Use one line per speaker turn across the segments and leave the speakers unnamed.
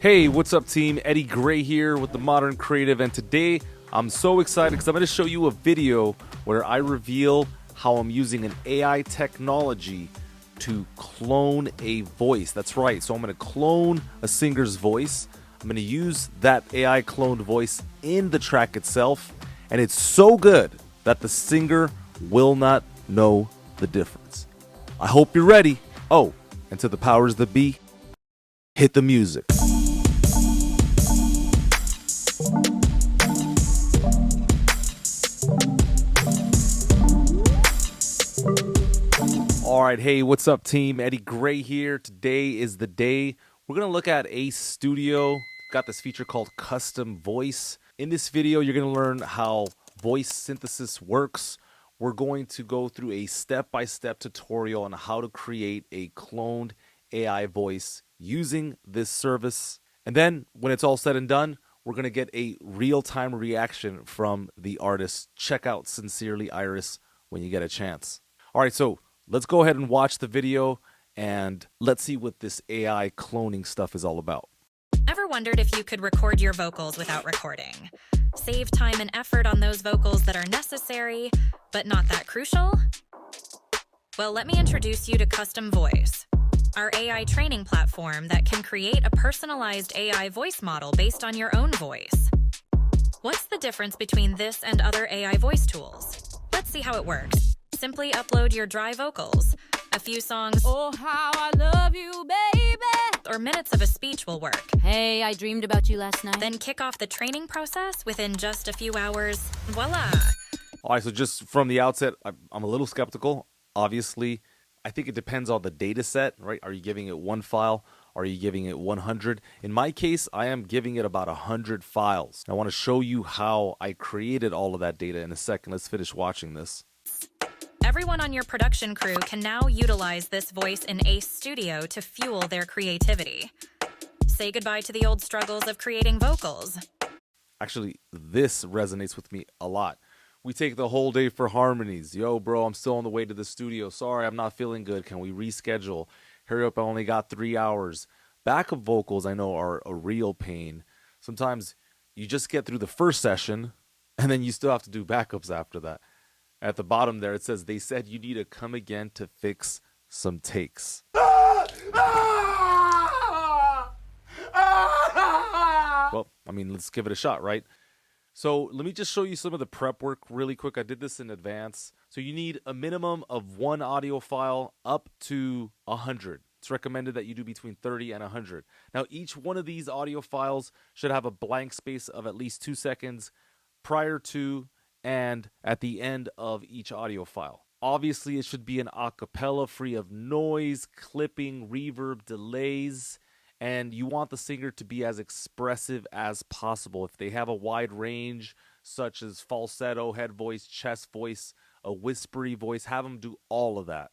Hey, what's up team? Eddie Gray here with The Modern Creative, and today I'm so excited because I'm going to show you a video where I reveal how I'm using an AI technology to clone a voice. That's right, so I'm going to clone a singer's voice. I'm going to use that AI cloned voice in the track itself, and it's so good that the singer will not know the difference. I hope you're ready. Oh, and to the powers that be, hit the music. All right, hey, what's up team? Eddie Gray here. Today is the day. We're going to look at Ace Studio. We've got this feature called Custom Voice. In this video, you're going to learn how voice synthesis works. We're going to go through a step-by-step tutorial on how to create a cloned AI voice using this service. And then when it's all said and done, we're going to get a real-time reaction from the artist. Check out Sincerely Iris when you get a chance. All right, so let's go ahead and watch the video and let's see what this AI cloning stuff is all about.
Ever wondered if you could record your vocals without recording? Save time and effort on those vocals that are necessary, but not that crucial? Well, let me introduce you to Custom Voice, our AI training platform that can create a personalized AI voice model based on your own voice. What's the difference between this and other AI voice tools? Let's see how it works. Simply upload your dry vocals. A few songs,
oh how I love you, baby,
or minutes of a speech will work.
Hey, I dreamed about you last night.
Then kick off the training process within just a few hours. Voila!
All right, so just from the outset, I'm a little skeptical. Obviously, I think it depends on the data set, right? Are you giving it one file? Are you giving it 100? In my case, I am giving it about 100 files. I want to show you how I created all of that data in a second. Let's finish watching this.
Everyone on your production crew can now utilize this voice in Ace Studio to fuel their creativity. Say goodbye to the old struggles of creating vocals.
Actually, this resonates with me a lot. We take the whole day for harmonies. Yo, bro, I'm still on the way to the studio. Sorry, I'm not feeling good. Can we reschedule? Hurry up, I only got 3 hours. Backup vocals, I know, are a real pain. Sometimes you just get through the first session, and then you still have to do backups after that. At the bottom there, it says, they said you need to come again to fix some takes. Well, I mean, let's give it a shot, right? So let me just show you some of the prep work really quick. I did this in advance. So you need a minimum of 1 audio file up to 100. It's recommended that you do between 30 and 100. Now, each one of these audio files should have a blank space of at least 2 seconds prior to and at the end of each audio file. Obviously, it should be an a cappella free of noise, clipping, reverb, delays, and you want the singer to be as expressive as possible. If they have a wide range, such as falsetto, head voice, chest voice, a whispery voice, have them do all of that.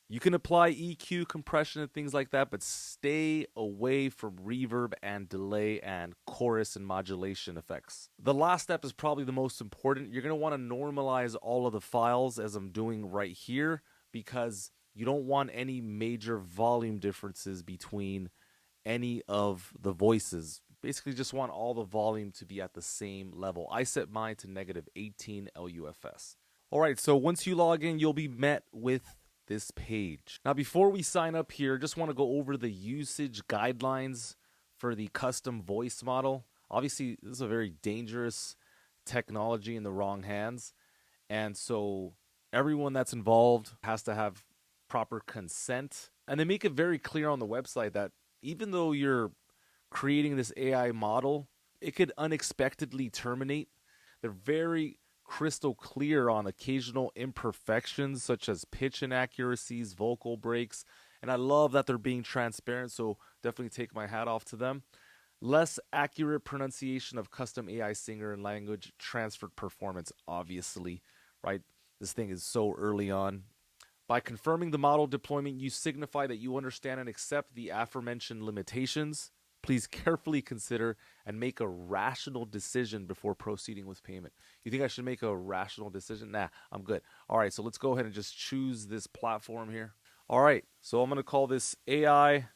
You can apply EQ, compression, and things like that, but stay away from reverb and delay and chorus and modulation effects. The last step is probably the most important. You're going to want to normalize all of the files as I'm doing right here, because you don't want any major volume differences between any of the voices. Basically just want all the volume to be at the same level. I set mine to -18 LUFS. All right, so once you log in, you'll be met with this page. Now, before we sign up here, just want to go over the usage guidelines for the custom voice model. Obviously, this is a very dangerous technology in the wrong hands, and so everyone that's involved has to have proper consent. And they make it very clear on the website that even though you're creating this AI model, it could unexpectedly terminate. They're very crystal clear on occasional imperfections such as pitch inaccuracies, vocal breaks, and I love that they're being transparent, so definitely take my hat off to them. Less accurate pronunciation of custom AI singer and language transferred performance, obviously, right? This thing is so early on. By confirming the model deployment, you signify that you understand and accept the aforementioned limitations. Please carefully consider and make a rational decision before proceeding with payment. You think I should make a rational decision? Nah, I'm good. All right, so let's go ahead and just choose this platform here. All right, so I'm going to call this AI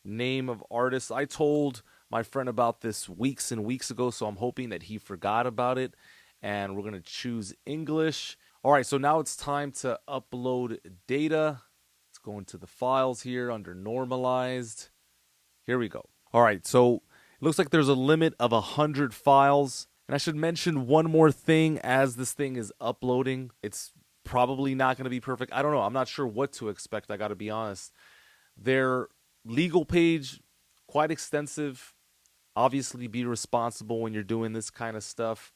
name of artist. I told my friend about this weeks and weeks ago, so I'm hoping that he forgot about it. And we're going to choose English. All right, so now it's time to upload data. Let's go into the files here under normalized. Here we go. All right, so it looks like there's a limit of 100 files. And I should mention one more thing as this thing is uploading. It's probably not going to be perfect. I don't know. I'm not sure what to expect. I got to be honest. Their legal page, quite extensive. Obviously, be responsible when you're doing this kind of stuff.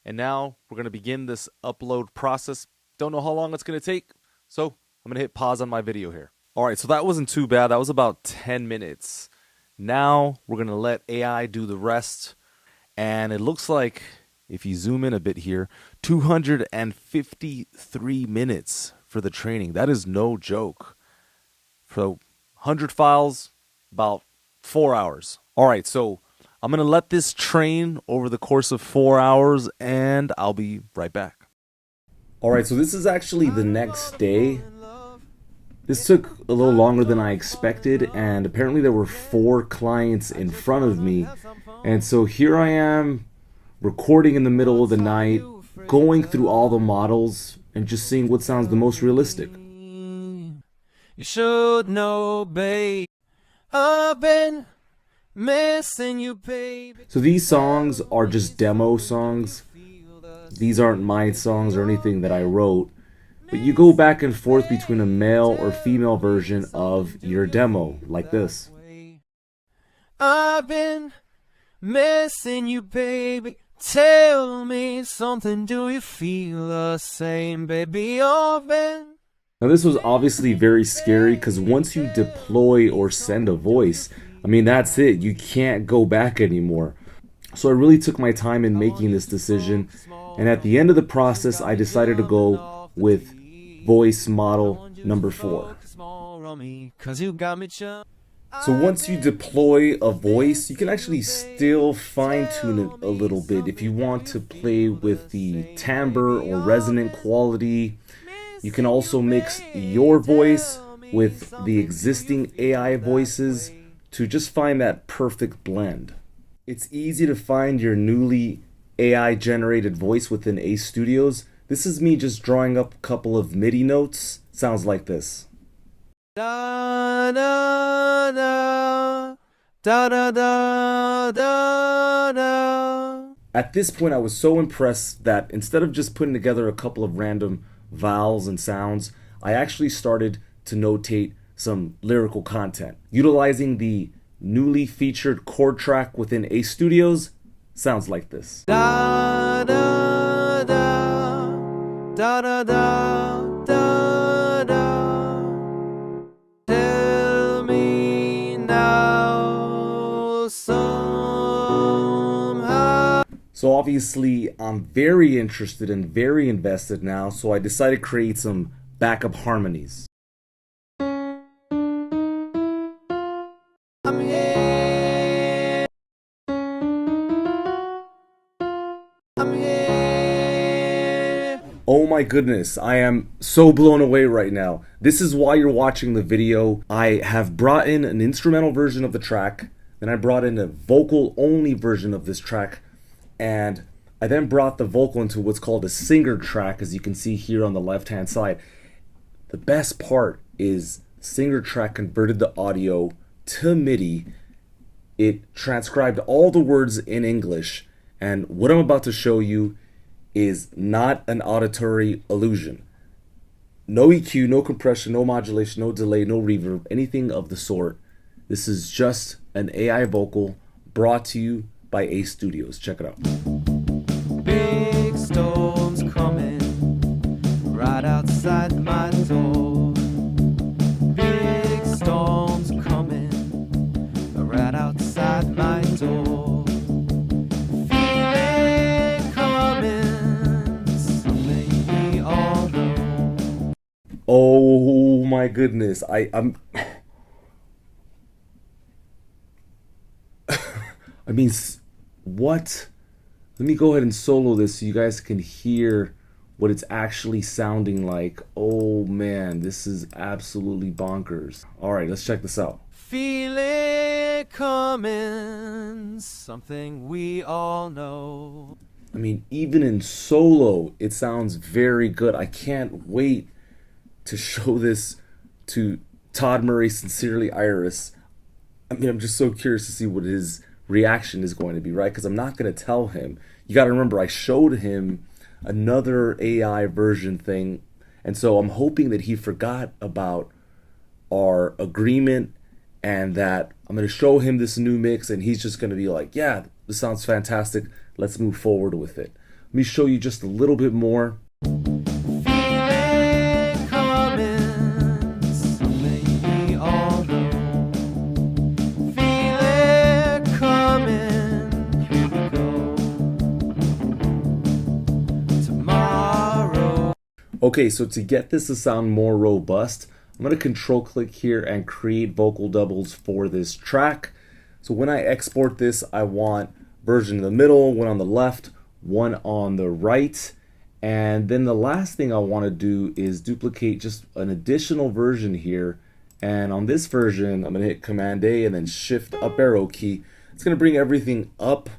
And now we're going to begin this upload process. Don't know how long it's going to take, so I'm going to hit pause on my video here. All right, so that wasn't too bad. That was about 10 minutes. Now we're going to let AI do the rest. And it looks like, if you zoom in a bit here, 253 minutes for the training. That is no joke. So 100 files, about 4 hours. All right, so I'm going to let this train over the course of 4 hours, and I'll be right back. All right, so this is actually the next day. This took a little longer than I expected, and apparently there were 4 clients in front of me. And so here I am, recording in the middle of the night, going through all the models, and just seeing what sounds the most realistic.
You should know, babe, I've been missing you, baby.
So these songs are just demo songs. These aren't my songs or anything that I wrote. But you go back and forth between a male or female version of your demo, like this.
I've been missing you, baby. Tell me something, do you feel the same, baby? I've been...
Now this was obviously very scary because once you deploy or send a voice, I mean, that's it. You can't go back anymore. So I really took my time in making this decision. And at the end of the process, I decided to go with voice model number 4. So once you deploy a voice, you can actually still fine-tune it a little bit. If you want to play with the timbre or resonant quality, you can also mix your voice with the existing AI voices to just find that perfect blend. It's easy to find your newly AI-generated voice within Ace Studios. This is me just drawing up a couple of MIDI notes. Sounds like this.
Da da da da da da da da.
At this point, I was so impressed that instead of just putting together a couple of random vowels and sounds, I actually started to notate some lyrical content. Utilizing the newly featured chord track within Ace Studios, sounds like this.
Da da da da da da da da. Tell me now somehow.
So obviously, I'm very interested and very invested now, so I decided to create some backup harmonies.
I'm here. I'm here.
Oh my goodness, I am so blown away right now. This is why you're watching the video. I have brought in an instrumental version of the track, then I brought in a vocal only version of this track, and I then brought the vocal into what's called a singer track, as you can see here on the left hand side. The best part is singer track converted the audio to MIDI. It transcribed all the words in English, and what I'm about to show you is not an auditory illusion. No EQ, no compression, no modulation, no delay, no reverb, anything of the sort. This is just an AI vocal brought to you by Ace Studios. Check it out.
Big storms coming right outside my door. Big storms coming right outside my door. Feeling coming, something we all know.
Oh my goodness. I'm I mean, what? Let me go ahead and solo this so you guys can hear what it's actually sounding like. Oh man, this is absolutely bonkers. All right, let's check this out.
Feel it coming, something we all know.
I mean, even in solo, it sounds very good. I can't wait to show this to Todd Murray, Sincerely Iris. I mean, I'm just so curious to see what his reaction is going to be, right? Because I'm not going to tell him. You got to remember, I showed him another AI version thing, and so I'm hoping that he forgot about our agreement and that I'm going to show him this new mix, and he's just going to be like, yeah, this sounds fantastic. Let's move forward with it. Let me show you just a little bit more. Okay, so to get this to sound more robust, I'm going to control click here and create vocal doubles for this track. So when I export this, I want version in the middle, one on the left, one on the right. And then the last thing I want to do is duplicate just an additional version here. And on this version, I'm going to hit Command A and then Shift up arrow key. It's going to bring everything up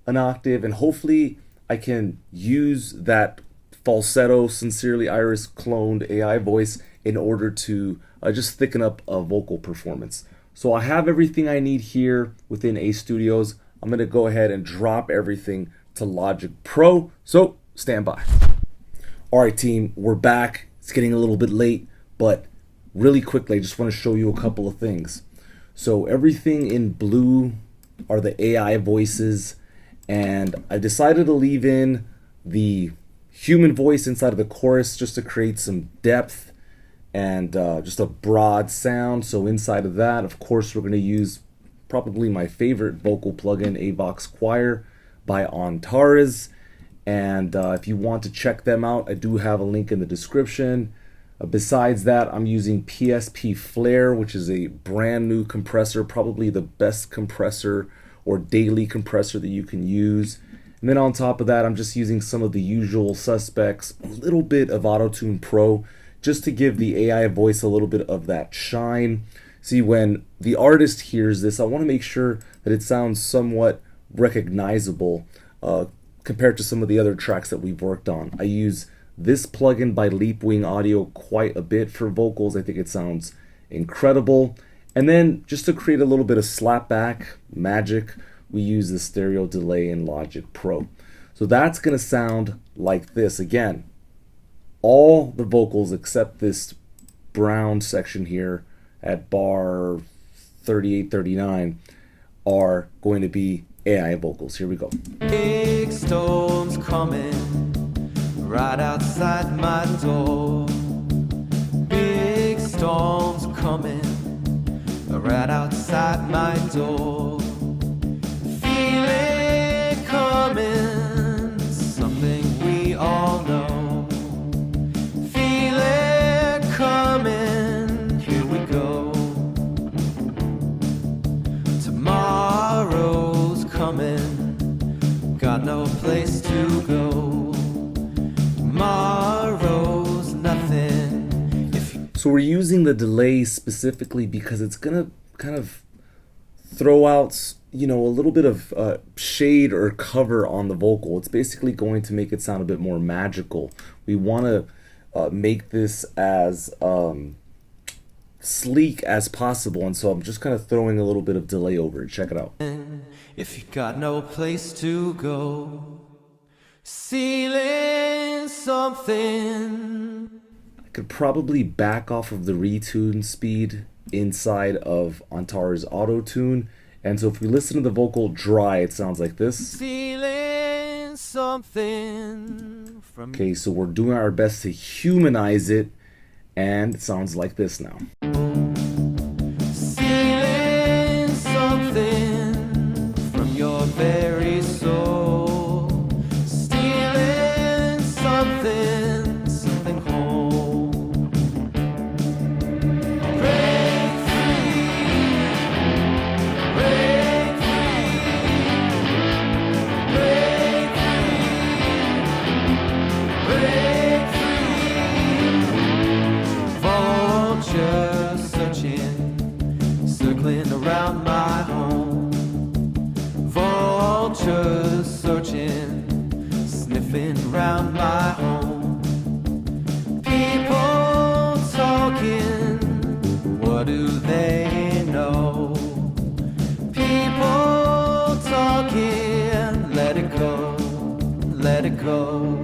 an octave, and hopefully I can use that falsetto Sincerely Iris cloned AI voice in order to just thicken up a vocal performance. So I have everything I need here within Ace Studios. I'm going to go ahead and drop everything to Logic Pro. So stand by. All right, team, we're back. It's getting a little bit late, but really quickly, I just want to show you a couple of things. So everything in blue are the AI voices, and I decided to leave in the human voice inside of the chorus just to create some depth and just a broad sound. So inside of that, of course, we're going to use probably my favorite vocal plugin, Avox Choir by Antares. And if you want to check them out, I do have a link in the description. Besides that, I'm using PSP Flare, which is a brand new compressor, probably the best compressor or daily compressor that you can use. And then on top of that, I'm just using some of the usual suspects, a little bit of Auto-Tune Pro, just to give the AI voice a little bit of that shine. See, when the artist hears this, I want to make sure that it sounds somewhat recognizable compared to some of the other tracks that we've worked on. I use this plugin by Leapwing Audio quite a bit for vocals. I think it sounds incredible. And then just to create a little bit of slapback magic, we use the stereo delay in Logic Pro. So that's going to sound like this. Again, all the vocals except this brown section here at bar 38, 39 are going to be AI vocals. Here we go.
Big storms coming right outside my door. Big storms coming right outside my door. Feel it coming, something we all know. Feel it coming, here we go. Tomorrow's coming, got no place to go. Tomorrow's nothing.
So we're using the delay specifically because it's gonna kind of throw out, you know, a little bit of shade or cover on the vocal. It's basically going to make it sound a bit more magical. We want to make this as sleek as possible, and so I'm just kind of throwing a little bit of delay over it. Check it out.
If you got no place to go, ceiling something.
I could probably back off of the retune speed inside of Antares Auto-Tune. And so if we listen to the vocal dry, it sounds like this.
Stealing something from.
Okay, so we're doing our best to humanize it, and it sounds like this now.
Stealing something from your very soul. Stealing something, something whole. Break free. Break free. Break free. Vulture. vultures searching, sniffing round my home. People talking, what do they know? People talking, let it go, let it go.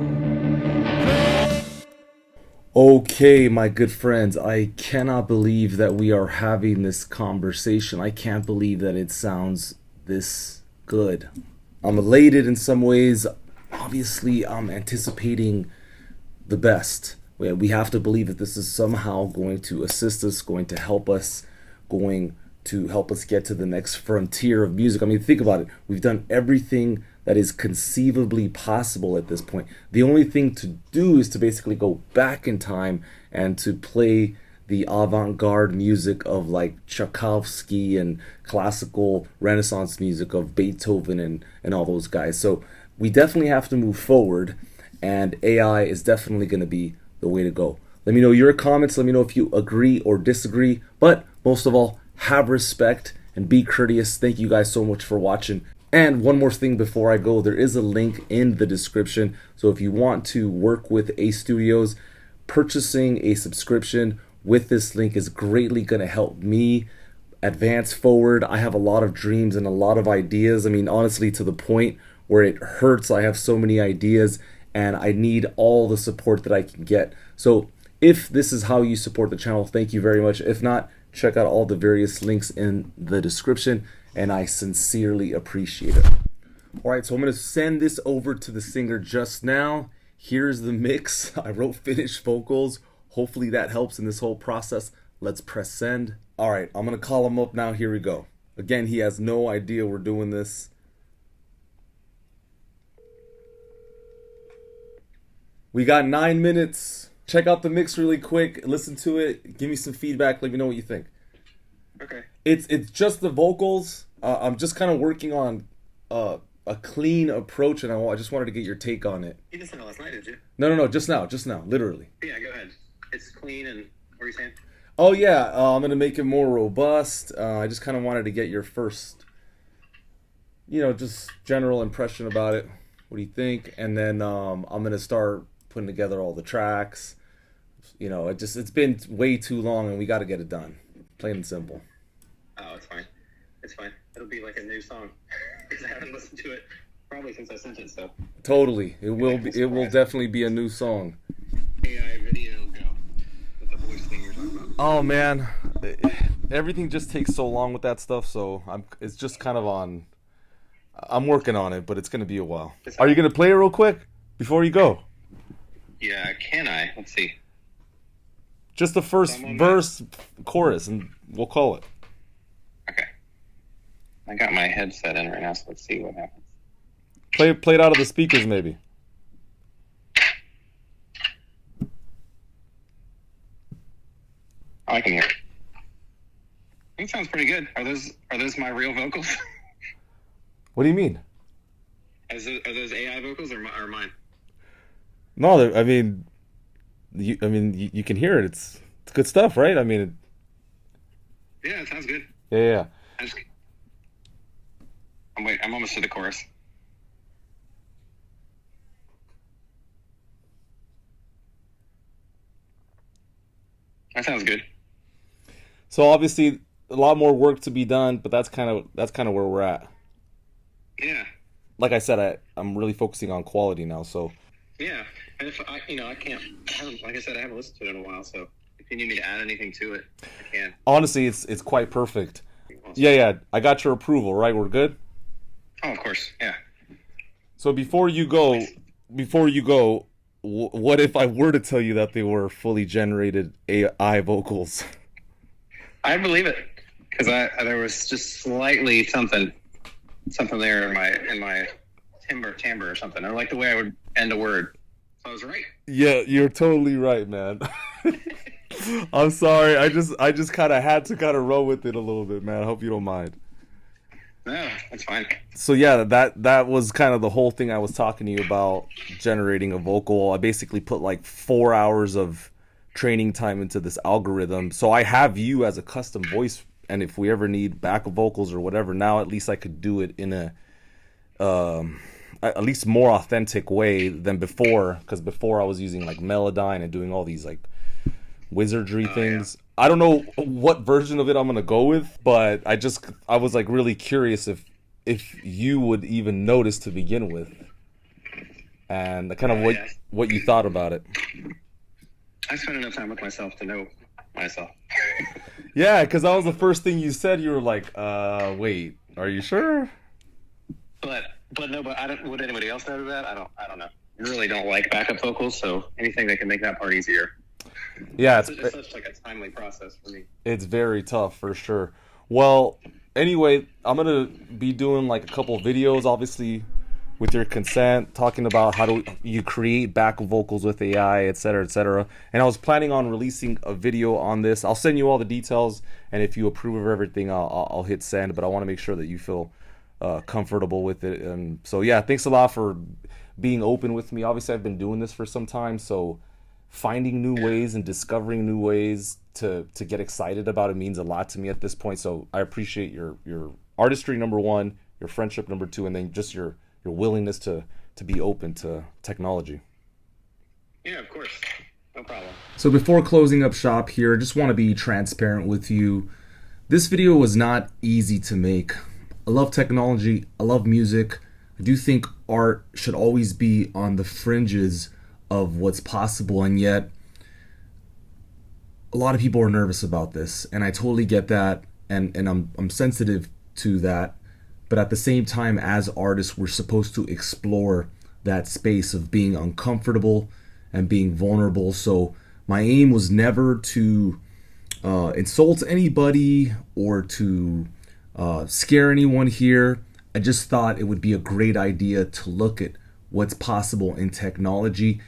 Okay, my good friends, I cannot believe that we are having this conversation. I can't believe that it sounds this good. I'm elated in some ways. Obviously, I'm anticipating the best. We have to believe that this is somehow going to assist us, going to help us, going to help us get to the next frontier of music. I mean, think about it. We've done everything that is conceivably possible at this point. The only thing to do is to basically go back in time and to play the avant-garde music of like Tchaikovsky and classical Renaissance music of Beethoven and all those guys. So we definitely have to move forward, and AI is definitely going to be the way to go. Let me know your comments. Let me know if you agree or disagree. But most of all, have respect and be courteous. Thank you guys so much for watching. And one more thing before I go, there is a link in the description. So if you want to work with Ace Studios, purchasing a subscription with this link is greatly going to help me advance forward. I have a lot of dreams and a lot of ideas. I mean, honestly, to the point where it hurts. I have so many ideas and I need all the support that I can get. So if this is how you support the channel, thank you very much. If not, check out all the various links in the description, and I sincerely appreciate it. All right, so I'm going to send this over to the singer just now. Here's the mix. I wrote finished vocals. Hopefully that helps in this whole process. Let's press send. All right, I'm going to call him up now. Here we go. Again, he has no idea we're doing this. We got 9 minutes. Check out the mix really quick. Listen to it. Give me some feedback. Let me know what you think.
Okay.
It's just the vocals. I'm just kind of working on a clean approach, and I just wanted to get your take on it.
You didn't send it last night, did you?
No, just now, literally.
Yeah, go ahead. It's clean, and what are you saying?
Oh yeah, I'm gonna make it more robust. I just kind of wanted to get your first, just general impression about it. What do you think? And then I'm gonna start putting together all the tracks. It's been way too long, and we got to get it done. Plain and simple.
Oh, it's fine. It's fine. It'll be like a new song because I haven't listened to it probably since I sent it. So
totally, it will be. It will definitely be a new song.
AI video go with the voice thing you're talking about.
Oh man, everything just takes so long with that stuff. So it's just kind of on. I'm working on it, but it's gonna be a while. Are you gonna play it real quick before you go?
Yeah, can I? Let's see.
Just the first verse, chorus, and we'll call it.
Okay. I got my headset in right now, so let's see what happens.
Play it out of the speakers, maybe.
Oh, I can hear it. I think it sounds pretty good. Are those my real vocals?
What do you mean?
Are those AI vocals or mine?
No, I mean, you can hear it. It's good stuff, right? I mean,
Yeah, it sounds good.
yeah.
I'm almost to the chorus. That sounds good.
So obviously, a lot more work to be done, but that's kind of where we're at.
Yeah.
Like I said, I'm really focusing on quality now. So
Yeah. And if I can't, like I said, I haven't listened to it in a while, so if you need me to add anything to it, I can.
honestly, it's quite perfect. Yeah. I got your approval, right? We're good.
Oh, of course. Yeah.
So before you go, what if I were to tell you that they were fully generated AI vocals?
I believe it because there was just slightly something there in my timbre or something, or like the way I would end a word. So I was right.
Yeah, you're totally right, man. I'm sorry. I just kind of had to roll with it a little bit, man. I hope you don't mind.
No, that's fine.
So yeah, that was kind of the whole thing I was talking to you about, generating a vocal. I basically put like 4 hours of training time into this algorithm. So I have you as a custom voice, and if we ever need backup vocals or whatever, now at least I could do it in at least more authentic way than before, because before I was using like Melodyne and doing all these like wizardry things. Yeah. I don't know what version of it I'm gonna go with, but I was like really curious if you would even notice to begin with, and kind of what you thought about it.
I spent enough time with myself to know myself.
Yeah, because that was the first thing you said. You were like, wait, are you sure?
But I don't. Would anybody else know that? I don't know. I really don't like backup vocals, so anything that can make that part easier.
Yeah,
it's such like a timely process for me.
It's very tough for sure. Well, anyway, I'm gonna be doing like a couple videos, obviously with your consent, talking about how do you create backup vocals with AI, etc., etc. And I was planning on releasing a video on this. I'll send you all the details, and if you approve of everything, I'll hit send. But I want to make sure that you feel comfortable with it. And so yeah, thanks a lot for being open with me. Obviously, I've been doing this for some time, so finding new ways and discovering new ways to get excited about it means a lot to me at this point. So I appreciate your artistry, number one, your friendship, number two, and then just your willingness to be open to technology.
Yeah, of course. No problem.
So before closing up shop here, I just want to be transparent with you. This video was not easy to make. I love technology. I love music. I do think art should always be on the fringes of what's possible, and yet a lot of people are nervous about this, and I totally get that, and I'm sensitive to that. But at the same time, as artists, we're supposed to explore that space of being uncomfortable and being vulnerable. So my aim was never to insult anybody or to scare anyone here. I just thought it would be a great idea to look at what's possible in technology.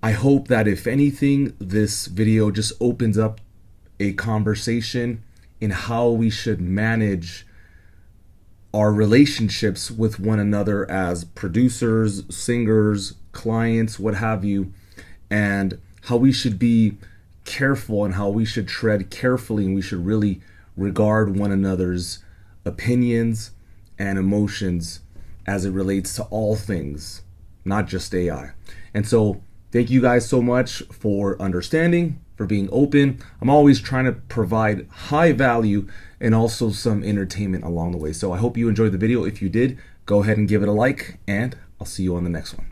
I hope that if anything, this video just opens up a conversation in how we should manage our relationships with one another as producers, singers, clients, what have you, and how we should be careful and how we should tread carefully, and we should really regard one another's opinions and emotions as it relates to all things, not just AI. And so thank you guys so much for understanding, for being open. I'm always trying to provide high value and also some entertainment along the way. So I hope you enjoyed the video. If you did, go ahead and give it a like, and I'll see you on the next one.